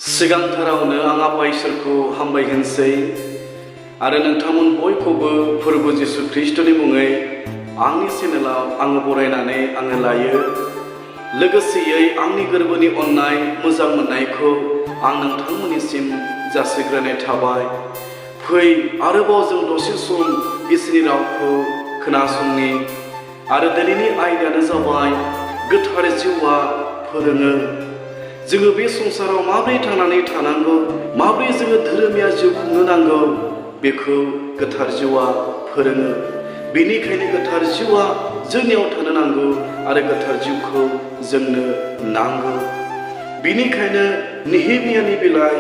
सिगांथारावनो आं आफा इसोरखौ हामबाय होनसै आरो नोंथांमोन बयखौबो फोरबो जिसु ख्रीष्टनि मुङै आंनि चेनेलाव आङो बरायनानै आङो लायो। लोगोसेयै आंनि गोरबोनि अननाय मोजां मोननायखौ आं नोंथांमोननिसिम जासिग्रोनाय थाबाय। फै आरोबाव जों दसे सम इसोरनि रावखौ खोनासंनि आरो दिनैनि आयदायानो जाबाय गोथार जिउआ फोरोङो। जोङो बे संसाराव माबोरै थांनानै थानांगौ, माबोरै जोङो धोरोमिया जिउ खुंनो नांगौ, बेखौ गोथार जिउआ फोरोङो। बेनिखायनो गोथार जिउआ जोंनियाव थानो नांगौ आरो गोथार जिउखौ जोंनो नांगौ। बेनिखायनो नेहेमियानि बिलाइ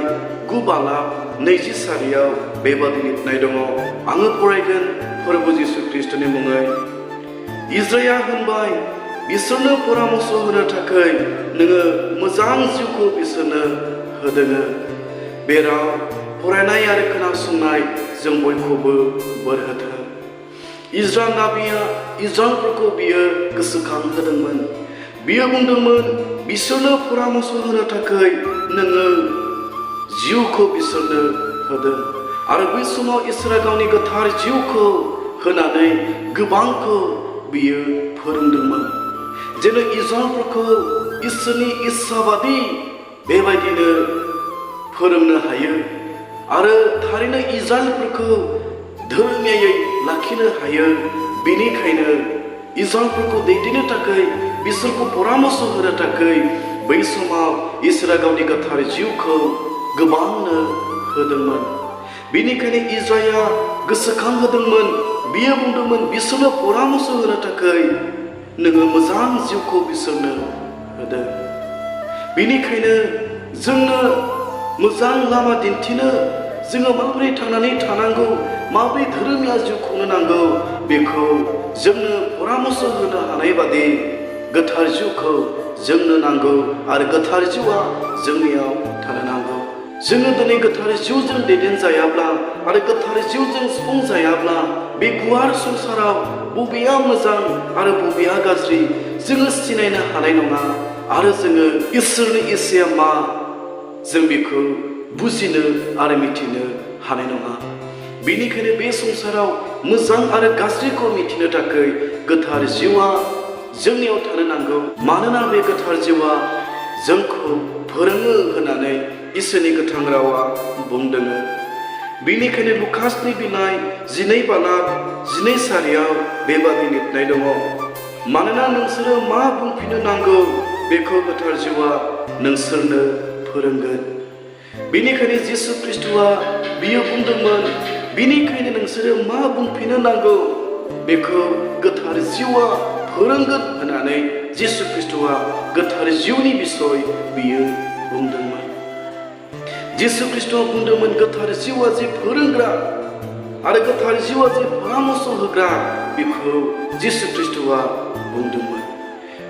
9:20 बेबादि लिरनाय दङ। आङो फरायगोन फोरबो जिसु ख्रीष्टनि मुङै। इज्राया होनबाय, बिसोरनो परामर्श होनो थाखाय नोङो मोजां जिउखौ बिसोरनो होदोङो। बे राव फरायनाय आरो खोनासंनाय जों बयखौबो बोर होथों। इज्रा नाबिया इज्राइलफोरखौ बियो गोसोखांहोदोंमोन। बियो बुंदोंमोन, बिसोरनो परामर्श होनो थाखाय नोङो जिउखौ बिसोरनो होदों। आरो बै समाव इसोरा गावनि गोथार जिउखौ होनानै गोबांखौ बियो फोरोंदोंमोन। जेन' इज्राइलफोरखौ इसोरनि इस्सा बादि बेबायदिनो फोरोंनो हायो आरो थारैनो इज्राइलफोरखौ धोरोमियायै लाखिनो हायो। बेनिखायनो इज्राइलफोरखौ दैदेननो थाखाय, बिसोरखौ परामर्श होनो थाखाय बै समाव इसोरा गावनि गोथार जिउखौ गोबांनो होदोंमोन। बेनिखायनो इज्राया गोसोखांहोदोंमोन। बियो बुंदोंमोन, बिसोरनो परामर्श होनो थाखाय नोङो मोजां जिउखौ बिसोरनो होदो। बेनिखायनो जोंनो मोजां लामा दिन्थिनो, जोङो माबोरै थांनानै थानांगौ, माबोरै धोरोमिया जिउ खुंनो नांगौ, बेखौ जोंनो परामर्श होनो हानाय बादि गोथार जिउखौ जोंनो नांगौ आरो गोथार जिउआ जोंनियाव थानो नांगौ। जोङो दिनै गोथार जिउजों दैदेनजायाब्ला आरो गोथार जिउजों सुफुंजायाब्ला बे गुवार संसाराव बबेया मोजां आरो बबेया गाज्रि जोङो सिनायनो हानाय नङा आरो जोङो इसोरनि इस्साया मा जों बेखौ बुजिनो आरो मिथिनो हानाय नङा। बेनिखायनो बे संसाराव मोजां आरो गाज्रिखौ मिथिनो थाखाय गोथार जिउआ जोंनियाव थानो नांगौ। मानोना बे गोथार जिउआ जोंखौ फोरोङो होननानै इसोरनि गोथां रावा बुंदों। बेनिखायनो लुकासनि बिलाइ 12:12 बेबादि लिरनाय दङ। मानोना नोंसोरो मा बुंफिननो नांगौ बेखौ गोथार जिउआ नोंसोरनो फोरोंगोन। बेनिखायनो जिसु ख्रीष्टआ बियो बुंदोंमोन, बेनिखायनो नोंसोरो मा बुंफिननो नांगौ बेखौ गोथार जिउआ फोरोंगोन होननानै जिसु ख्रीष्टआ गोथार जिउनि बिसय बियो बुंदोंमोन। जिसु ख्रीष्टआ बुंदोंमोन, गोथार जिउआ जे फोरोंग्रा आरो गोथार जिउआ जे परामर्श होग्रा, बेखौ जिसु ख्रीष्टआ बुंदोंमोन।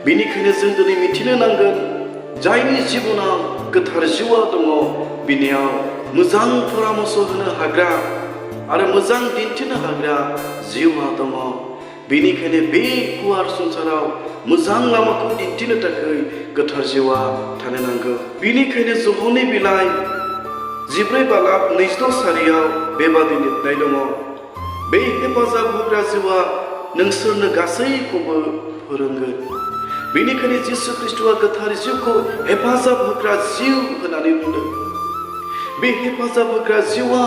बेनिखायनो जों दिनै मिथिनो नांगोन, जायनि जिबनाव गोथार जिउआ दङ, बिनियाव मोजां परामर्श होनो हाग्रा आरो मोजां दिन्थिनो हाग्रा जिउआ दङ। बेनिखायनो बे गुवार संसाराव मोजां लामाखौ दिन्थिनो थाखाय गोथार जिउआ थानो नांगौ। बेनिखायनो जहरनि बिलाइ 14:26 बेबादि लिरनाय दङ। बे हेफाजाब होग्रा जिउआ नोंसोरनो गासैखौबो फोरोंगोन। बेनिखायनो जिसु ख्रीष्टआ गोथार जिउखौ हेफाजाब होग्रा जिउ होननानै बुंदों। बे हेफाजाब होग्रा जिउआ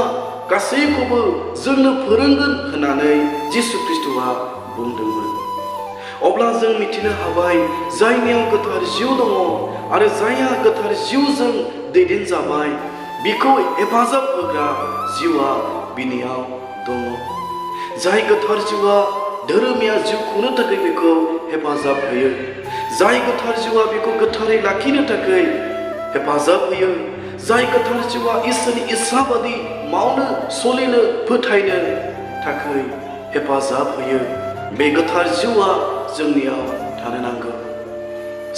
गासैखौबो जोंनो फोरोंगोन होननानै जिसु ख्रीष्टआ बुंदोंमोन। अब्ला जों मिथिनो हाबाय, जायनियाव गोथार जिउ दङ आरो जायहा गोथार जिउजों दैदेनजाबाय, बिखौ हेफाजाब होग्रा जिउआ बिनियाव दङ। जाय गोथार जिउआ धोरोमिया जिउ खुंनो थाखाय बेखौ हेफाजाब होयो, जाय गोथार जिउआ बेखौ गोथारै लाखिनो थाखाय हेफाजाब होयो, जाय गोथार जिउआ इसोरनि इस्सा बादि मावनो, सोलिनो, फोथायनो थाखाय हेफाजाब होयो, बे गोथार जिउआ जोंनियाव थानो नांगौ।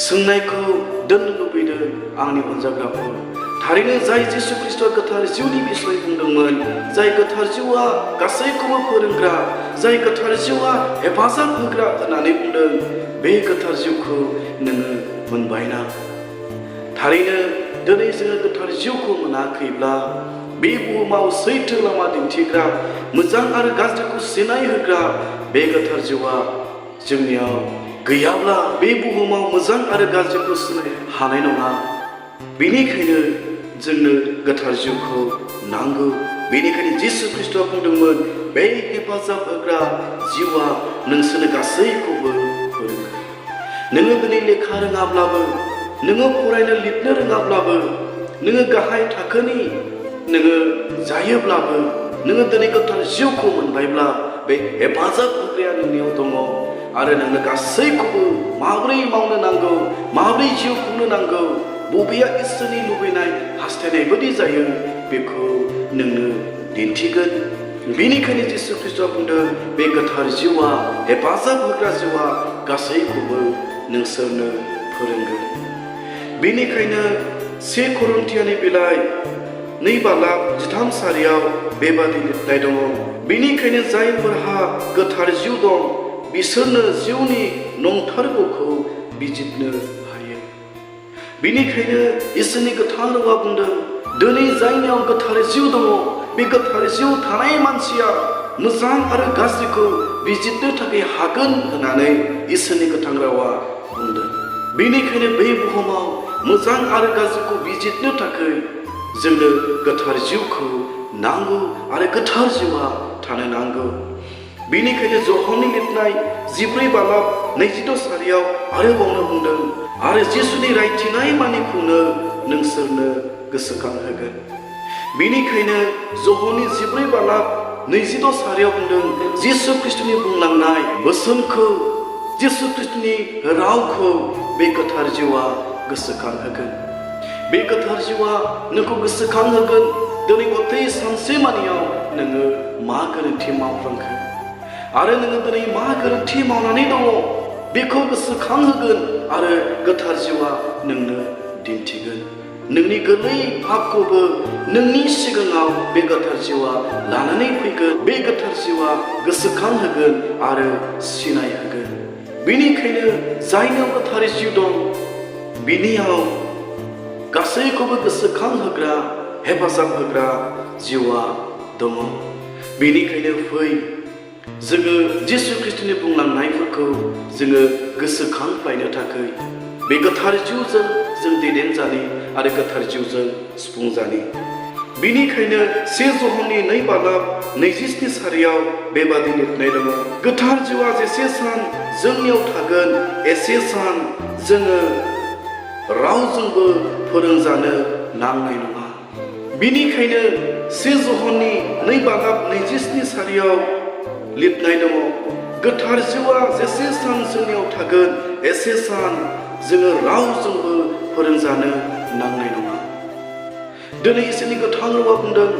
सोंनायखौ दोननो लुबैदों आंनि अनजाग्राफोर। थारैनो जाय जिसु ख्रीष्टआ गोथार जिउनि बिसय बुंदोंमोन, जाय गोथार जिउआ गासैखौबो फोरोंग्रा, जाय गोथार जिउआ हेफाजाब होग्रा होननानै बुंदों, बे गोथार जिउखौ नोङो मोनबायना? थारैनो दिनै जोङो गोथार जिउखौ मोनाखैब्ला बे बुहुमाव सैथो लामा दिन्थिग्रा मोजां आरो गाज्रिखौ सिनाय होग्रा बे गोथार जिउआ जोंनियाव गैयाब्ला बे बुहुमाव मोजां आरो गाज्रिखौ सिनाय हानाय नङा। बेनिखायनो जोंनो गोथार जिउखौ नांगौ। बेनिखायनो जिसु ख्रीष्टआ बुंदोंमोन, बे हेफाजाब होग्रा जिउआ नोंसोरनो गासैखौबो फोरोंगोन। नोङो दिनै लेखा रोङाब्लाबो, नोङो फरायनो लिरनो रोङाब्लाबो, नोङो गाहाय थाखोनि नोङो जायोब्लाबो, नोङो दिनै गोथार जिउखौ मोनबायब्ला बे हेफाजाब होग्राया नोंनियाव दङ आरो नोंनो गासैखौबो माबोरै मावनो नांगौ, माबोरै जिउ खुंनो नांगौ, बबेया इसोरनि लुबैनाय हास्थायनाय बायदि जायो बेखौ नोंनो दिन्थिगोन। बेनिखायनो जिसु ख्रीष्टआ बुंदों, बे गोथार जिउआ, हेफाजाब होग्रा जिउआ गासैखौबो नोंसोरनो फोरोंगोन। बेनिखायनो 1 करिन्थियानि बिलाइ 2:13 बेबादि लिरनाय दङ, बेनिखायनो जायफोरहा गोथार जिउ दं बिसोरनो जिउनि नंथारगौखौ बिजिरनो हायो। बेनिखायनो इसोरनि गोथार रावा बुंदों, दिनै जायनियाव गोथार जिउ दङ बे गोथार जिउ थानाय मानसिया मोजां आरो गाज्रिखौ बिजिरनो थाखाय हागोन होननानै इसोरनि गोथार रावा बुंदों। बेनिखायनो बे बुहुमाव मोजां आरो गाज्रिखौ बिजिरनो थाखाय जोंनो गोथार जिउखौ नांगौ आरो गोथार जिउआ थानो नांगौ। बेनिखायनो ज'हननि लिरनाय 14:22 आरोबावनो बुंदों, आरो जिसुनि रायथिनाय मानिखौनो नोंसोरनो गोसोखांहोगोन। बेनिखायनो ज'हननि 14:22 बुंदों, जिसु ख्रीष्टनि बुंलांनाय बोसोनखौ, जिसु ख्रीष्टनि रावखौ बे गोथार जिउआ गोसोखांहोगोन। बे गोथार जिउआ नोंखौ गोसोखांहोगोन, दिनै गथै सानसेमानियाव नोङो मा गोरोन्थि मावफ्लांखो आरो नोङो दिनै मा गोरोन्थि मावनानै दङ बेखौ गोसोखांहोगोन आरो गोथार जिउआ नोंनो दिन्थिगोन। नोंनि गोरलै पापखौबो नोंनि सिगाङाव बे गोथार जिउआ लानानै फैगोन। बे गोथार जिउआ गोसोखांहोगोन आरो सिनायहोगोन। बेनिखायनो जायनियाव गोथार जिउ दं बिनियाव गासैखौबो गोसोखांहोग्रा, हेफाजाब होग्रा जिउआ दङ। बेनिखायनो फै, जोङो जिसु ख्रीष्टनि बुंलांनायफोरखौ जोङो गोसोखांफ्लायनो थाखाय बे गोथार जिउजों जों दैदेनजानि आरो गोथार जिउजों सुफुंजानि। बेनिखायनो 1 ज'हननि 2:27 बेबादि लिरनाय दङ, गोथार जिउआ जेसे सान जोंनियाव थागोन एसे सान जोङो रावजोंबो फोरोंजानो नांनाय नङा। बेनिखायनो 1 ज'हननि 2:27 लिरनाय दङ, गोथार जिउआ जेसे सान जोंनियाव थागोन एसे सान जोङो रावजोंबो फोरोंजानो नांनाय नङा। दिनै इसोरनि गोथार रावा बुंदों,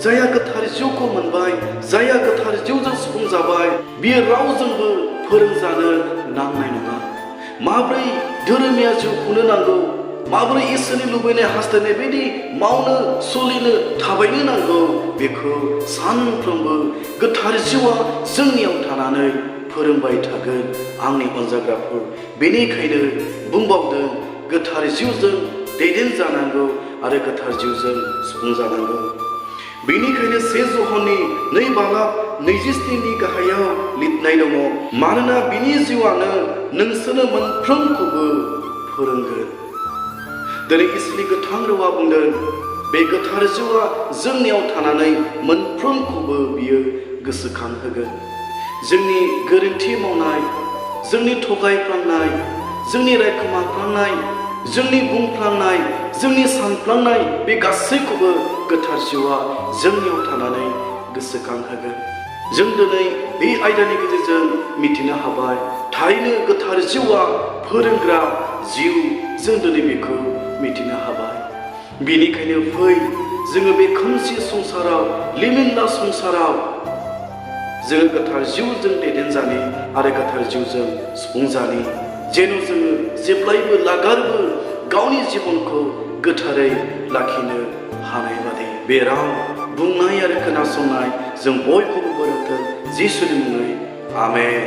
जायहा गोथार जिउखौ मोनबाय, जायहा गोथार जिउजों सुफुंजाबाय, बियो रावजोंबो फोरोंजानो नांनाय नङा। माब्रै धोरोमिया जिउ खुंनो नांगौ, माबोरै इसोरनि लुबैनाय हास्थायनाय बायदि मावनो, सोलिनो, थाबायनो नांगौ, बेखौ सानफ्रोमबो गोथार जिउआ जोंनियाव थानानै फोरोंबाय थागोन आंनि अनजाग्राफोर। बेनिखायनो बुंबावदों, गोथार जिउजों दैदेनजानांगौ आरो गोथार जिउजों सुफुंजानांगौ। बेनिखायनो 1 ज'हननि 2:27 गाहायाव लिरनाय दङ, मानोना बिनि जिउआनो नोंसोरनो मोनफ्रोमखौबो फोरोंगोन। दिनै इसोरनि गोथार रावा बुंदों, बे गोथार जिउआ जोंनियाव थानानै मोनफ्रोमखौबो बियो गोसोखांहोगोन। जोंनि गोरोन्थि मावनाय, जोंनि थगायफ्लांनाय, जोंनि रायखोमाफ्लांनाय, जोंनि बुंफ्लांनाय, जोंनि सानफ्लांनाय, बे गासैखौबो गोथार जिउआ जोंनियाव थानानै गोसोखांहोगोन। जों दिनै बे आयदानि गेजेरजों मिथिनो हाबाय, थारैनो गोथार जिउआ फोरोंग्रा जिउ, जों दिनै बेखौ मिथिनो हाबाय। बेनिखायनो फै, जोङो बे खोमसि संसाराव, लिमिनला संसाराव जोङो गोथार जिउजों दैदेनजानि आरो गोथार जिउजों सुफुंजानि, जेन' जोङो जेब्लायबो लागारबो गावनि जिबनखौ गोथारै लाखिनो हानाय बादि। बे राव बुंनाय आरो खोनासंनाय जों बयखौबो बोर होथों जिसुनि मुङै, आमेन।